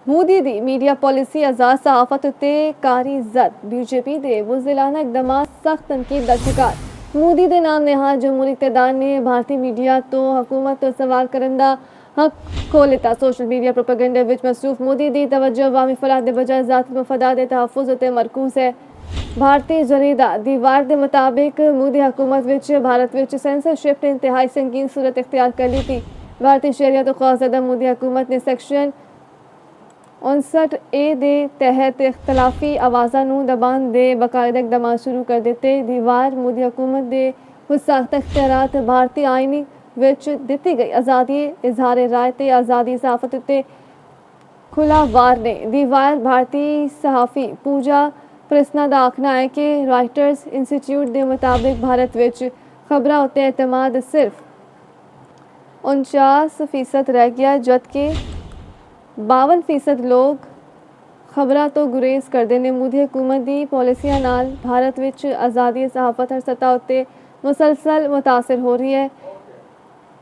मोदी दी media policy आज़ाद सहाफत उत्ते कारी जद बीजेपी दे बुज़दिलाना इकदाम सख्त तनकीद दा शिकार। मोदी दे नाम निहाल जमहूरी इक़्तिदार ने भारतीय मीडिया तो हुकूमत तो सवाल करन दा हक खो लिता। सोशल मीडिया प्रोपेगेंडा विच मसरूफ मोदी दी तवज्जो अवामी फलाह दे बजाय ज़ाती मफादात दे तहफ़्फ़ुज़ उत्ते मरकूज़ है। भारतीय जरीदा दीवार के मुताबिक मोदी हुकूमत विच भारत विच सेंसरशिप ने इंतहाई संगीन सूरत इख्तियार कर ली थी। भारतीय शहरियत तो खौफजदा मोदी हुकूमत ने सेक्शन 59A दे तहत इख्तलाफी आवाज़ा नूं दबान दे बाकायदा इकदाम शुरू कर दिते। दीवार मोदी हुकूमत दे खुदसाख्ता इख्तियारात भारतीय आईनी विच दिती गई आज़ादी इजहार राय ते आज़ादी सहाफत उत्ते खुला वार ने। दीवार भारतीय सहाफ़ी पूजा प्रसन्ना दा आखना है कि रॉयटर्स इंस्टीट्यूट के मुताबिक भारत विच खबरां उत्ते एतमाद सिर्फ 49% रह गया, जबकि 52% लोग खबरां तो गुरेज करते हैं। मोदी हुकूमत की पॉलिसियां नाल भारत विच आज़ादी सहाफत हर सतह उत्ते मुसलसल मुतासर हो रही है।